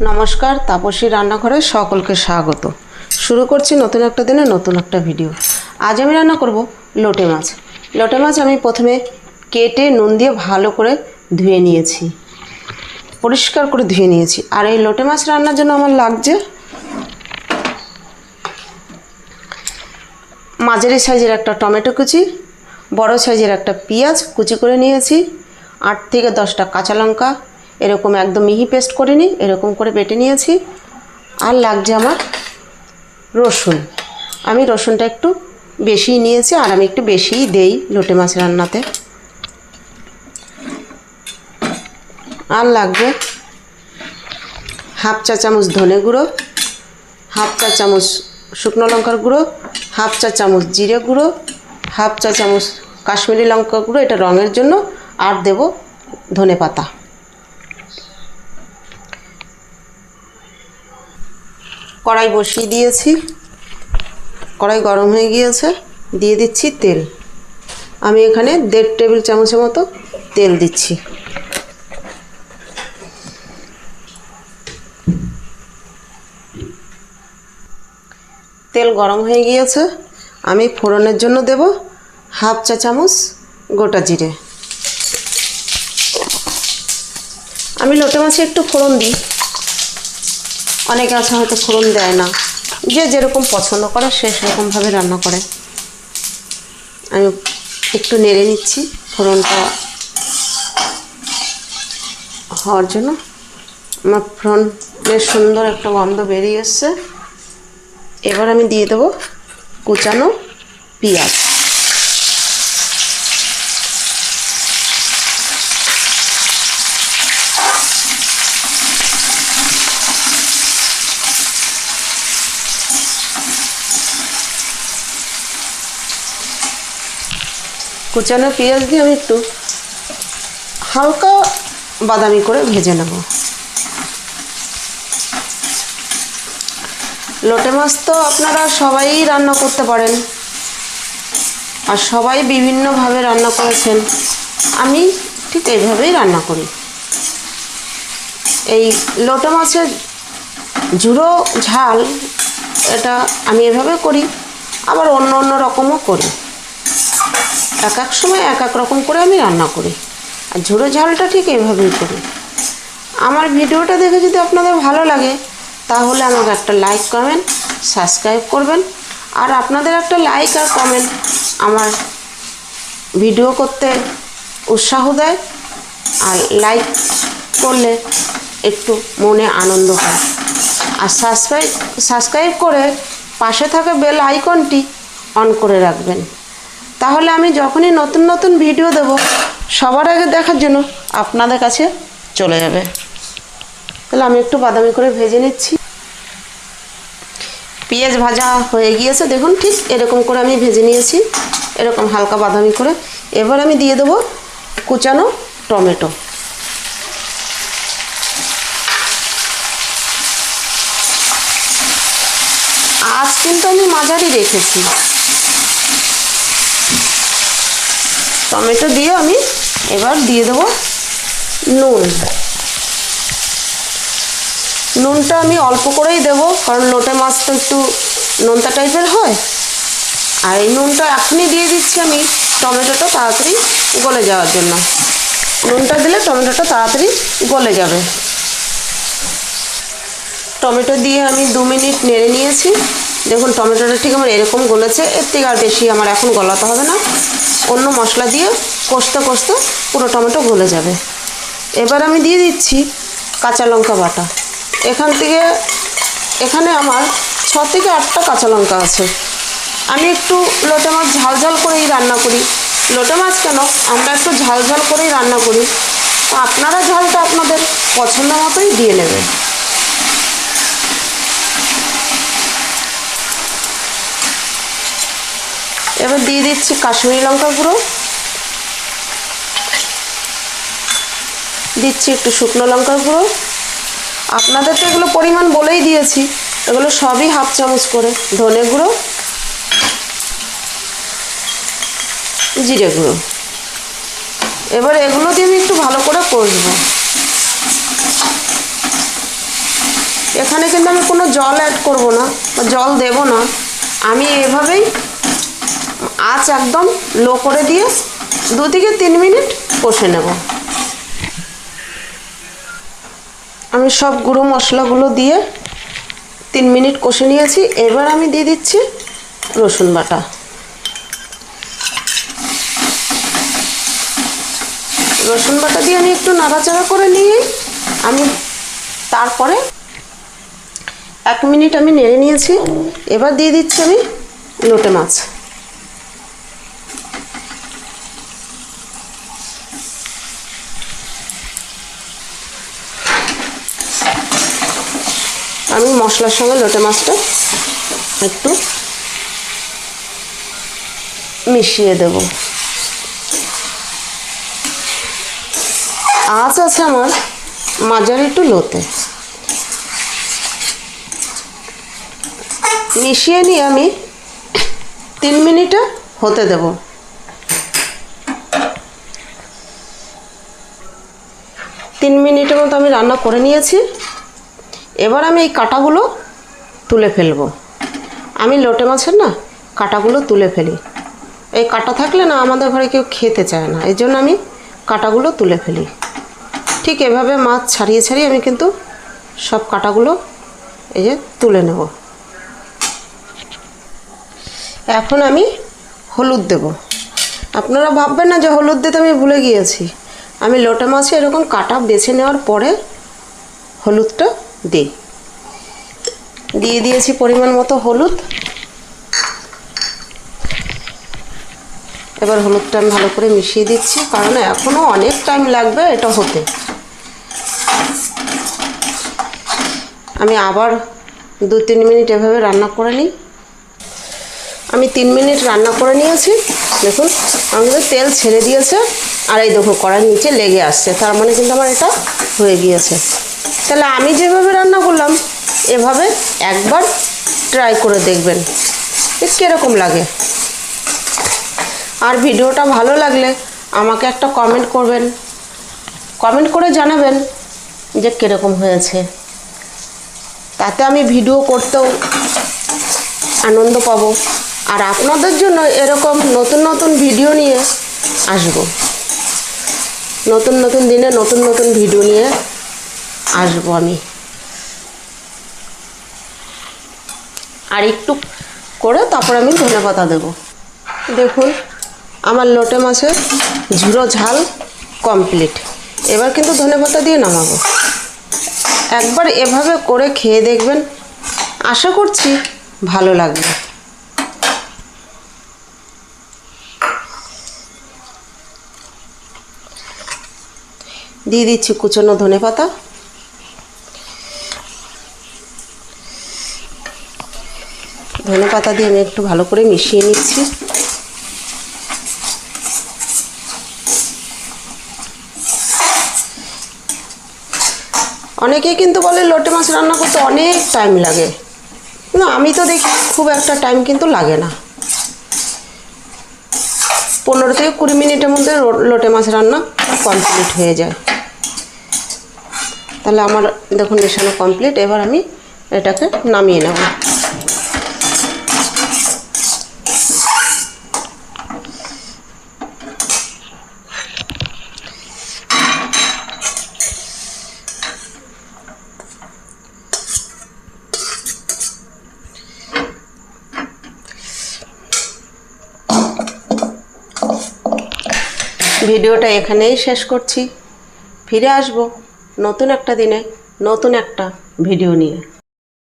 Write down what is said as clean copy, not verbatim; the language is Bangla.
নমস্কার, তাপসী রান্নাঘরে সকলকে স্বাগত। শুরু করছি নতুন একটা দিনে নতুন একটা ভিডিও। আজ আমি রান্না করব লোটে মাছ। লোটে মাছ আমি প্রথমে কেটে নুন দিয়ে ভালো করে ধুয়ে নিয়েছি, পরিষ্কার করে ধুয়ে নিয়েছি। আর এই লোটে মাছ রান্নার জন্য আমার লাগছে মাঝারি সাইজের একটা টমেটো কুচি, বড় সাইজের একটা পেঁয়াজ কুচি করে নিয়েছি, 8 থেকে 10টা কাঁচা লঙ্কা এরকম একদম মিহি পেস্ট করে নিই, এরকম করে বেটে নিয়েছি। আর লাগছে আমার রসুন। আমি রসুনটা একটু বেশিই নিয়েছি, আর আমি একটু বেশিই দেই লোটে মাছ রান্নাতে। আর লাগবে হাফ চা চামচ ধনে গুঁড়ো, হাফ চা চামচ শুকনো লঙ্কার গুঁড়ো, হাফ চা চামচ জিরে গুঁড়ো, হাফ চা চামচ কাশ্মীরি লঙ্কা গুঁড়ো, এটা রঙের জন্য। আর দেব ধনে পাতা। কড়াই বসিয়ে দিয়েছি, কড়াই গরম হয়ে গিয়েছে, দিয়ে দিচ্ছি তেল। আমি এখানে 1.5 টেবিল চামচের মতো তেল দিচ্ছি। তেল গরম হয়ে গিয়েছে, আমি ফোড়নের জন্য দেব হাফ চা চামচ গোটা জিরে। আমি লোটে মাছে একটু ফোড়ন দিই, অনেকে আছে হয়তো ফোড়ন দেয় না, যে যেরকম পছন্দ করে সে সেরকমভাবে রান্না করে। আমি একটু নেড়ে নিচ্ছি ফোড়নটা হওয়ার জন্য। আমার ফোড়নের সুন্দর একটা গন্ধ বেরিয়ে এসছে। এবার আমি দিয়ে দেবো কুচানো পেঁয়াজ। কুচানো পেঁয়াজ দিয়ে আমি একটু হালকা বাদামি করে ভেজে নেব। লোটে মাছ তো আপনারা সবাই রান্না করতে পারেন, আর সবাই বিভিন্নভাবে রান্না করেছেন। আমি ঠিক এইভাবেই রান্না করি। এই লোটে মাছের ঝুড়ো ঝাল এটা আমি এভাবে করি, আবার অন্য অন্য রকমও করি। এক এক সময় এক এক রকম করে আমি রান্না করি, আর ঝুড়ো ঝালটা ঠিক এইভাবেই করি। আমার ভিডিওটা দেখে যদি আপনাদের ভালো লাগে তাহলে আমাকে একটা লাইক কমেন্ট সাবস্ক্রাইব করবেন। আর আপনাদের একটা লাইক আর কমেন্ট আমার ভিডিও করতে উৎসাহ দেয়, আর লাইক করলে একটু মনে আনন্দ হয়। আর সাবস্ক্রাইব করে পাশে থাকা বেল আইকনটি অন করে রাখবেন, তাহলে আমি যখনই নতুন নতুন ভিডিও দেব সবার আগে দেখার জন্য আপনাদের কাছে চলে যাবে। তাহলে আমি একটু বাদামি করে ভেজে নিচ্ছি। পেঁয়াজ ভাজা হয়ে গিয়েছে, দেখুন ঠিক এরকম করে আমি ভেজে নিয়েছি, এরকম হালকা বাদামি করে। এবার আমি দিয়ে দেবো কুচানো টমেটো। আজ কিন্তু আমি মাঝারি রেখেছি। টমেটো দিয়ে আমি এবার দিয়ে দেবো নুন। নুনটা আমি অল্প করেই দেবো, কারণ লোটে মাছ তো একটু নোনতা টাইপের হয়। আর এই নুনটা এখনই দিয়ে দিচ্ছি আমি টমেটোটা তাড়াতাড়ি গলে যাওয়ার জন্য। নুনটা দিলে টমেটোটা তাড়াতাড়ি গলে যাবে। টমেটো দিয়ে আমি 2 মিনিট নেড়ে নিয়েছি। দেখুন টমেটোটা ঠিক আমার এরকম গলেছে, এর থেকে আর বেশি আমার এখন গলাতে হবে না। অন্য মশলা দিয়ে কষতে কষতে পুরো টমেটো গলে যাবে। এবার আমি দিয়ে দিচ্ছি কাঁচা লঙ্কা বাটা। এখানে আমার 6 থেকে 8টা কাঁচা লঙ্কা আছে। আমি একটু লোটে মাছ ঝাল ঝাল করেই রান্না করি। লোটে মাছ কেন, আমরা একটু ঝাল ঝাল করেই রান্না করি। তো আপনারা ঝালটা আপনাদের পছন্দ মতোই দিয়ে নেবেন। এবার দিয়ে দিচ্ছি কাশ্মীরি লঙ্কা গুঁড়ো, দিচ্ছি একটু শুকনো লঙ্কার গুঁড়ো। আপনাদের তো এগুলো পরিমাণ বলেই দিয়েছি, এগুলো সবই হাফ চামচ করে। ধনে গুঁড়ো, জিরে গুঁড়ো। এবার এগুলো দিয়ে আমি একটু ভালো করে কষবো। এখানে কিন্তু আমি কোনো জল অ্যাড করব না বা জল দেব না। আমি এভাবেই আঁচ একদম লো করে দিয়ে 2 থেকে 3 মিনিট কষে নেব। আমি সব গুঁড়ো মশলাগুলো দিয়ে 3 মিনিট কষে নিয়েছি। এবার আমি দিয়ে দিচ্ছি রসুন বাটা। রসুন বাটা দিয়ে আমি একটু নাড়াচাড়া করে নিয়ে আমি তারপরে 1 মিনিট আমি নেড়ে নিয়েছি। এবার দিয়ে দিচ্ছি আমি লোটে মাছ। আমি মশলার সঙ্গে লোটে মাছটা একটু মিশিয়ে দেব। আঁচ আছে আমার মাঝারি টু লোতে। মিশিয়ে নিয়ে আমি 3 মিনিটে হতে দেব। 3 মিনিটের মতো আমি রান্না করে নিয়েছি। এবার আমি এই কাঁটাগুলো তুলে ফেলব। আমি লোটে মাছের না কাঁটাগুলো তুলে ফেলি। এই কাঁটা থাকলে না আমাদের ঘরে কেউ খেতে চায় না, এই জন্য আমি কাঁটাগুলো তুলে ফেলি। ঠিক এভাবে মাছ ছাড়িয়ে ছাড়িয়ে আমি কিন্তু সব কাঁটাগুলো এই যে তুলে নেব। এখন আমি হলুদ দেব। আপনারা ভাববেন না যে হলুদ দিতে আমি ভুলে গিয়েছি। আমি লোটে মাছে এরকম কাঁটা বেছে নেওয়ার পরে হলুদটা দিয়ে দিয়েছি পরিমাণ মতো হলুদ। এবার হলুদটা আমি ভালো করে মিশিয়ে দিচ্ছি, কারণ এখনও অনেক টাইম লাগবে এটা হতে। আমি আবার 2-3 মিনিট এভাবে রান্না করে নিই। আমি 3 মিনিট রান্না করে নিয়েছি। দেখুন আমাদের তেল ছেড়ে দিয়েছে, আর এই দেখো কড়াইয়ের নিচে লেগে আসছে, তার মানে কিন্তু আমার এটা হয়ে গিয়েছে। তাহলে আমি যেভাবে রান্না করলাম এভাবে একবার ট্রাই করে দেখবেন কীরকম লাগে। আর ভিডিওটা ভালো লাগলে আমাকে একটা কমেন্ট করবেন, কমেন্ট করে জানাবেন যে কীরকম হয়েছে। তাতে আমি ভিডিও করতেও আনন্দ পাবো, আর আপনাদের জন্য এরকম নতুন নতুন ভিডিও নিয়ে আসব। নতুন নতুন দিনে নতুন নতুন ভিডিও নিয়ে আসবো আমি। আর একটু করে তারপর আমি ধনেপাতা দেব। দেখুন আমার লোটে মাছের ঝুরো ঝাল কমপ্লিট। এবার কিন্তু ধনেপাতা দিয়ে নামাবো। একবার এভাবে করে খেয়ে দেখবেন, আশা করছি ভালো লাগবে। দিয়ে দিচ্ছি কুচনো ধনেপাতা। ধনেপাতা দিয়ে আমি একটু ভালো করে মিশিয়ে নিচ্ছি। অনেকেই কিন্তু বলে লোটে মাছ রান্না করতে অনেক টাইম লাগে, কিন্তু আমি তো দেখি খুব একটা টাইম কিন্তু লাগে না। 15 থেকে 20 মিনিটের মধ্যে লোটে মাছ রান্না কমপ্লিট হয়ে যায়। তাহলে আমার দেখুন মেশানো কমপ্লিট। এবার আমি এটাকে নামিয়ে নেব। ভিডিওটা এখানেই শেষ করছি। ফিরে আসব নতুন একটা দিনে নতুন একটা ভিডিও নিয়ে।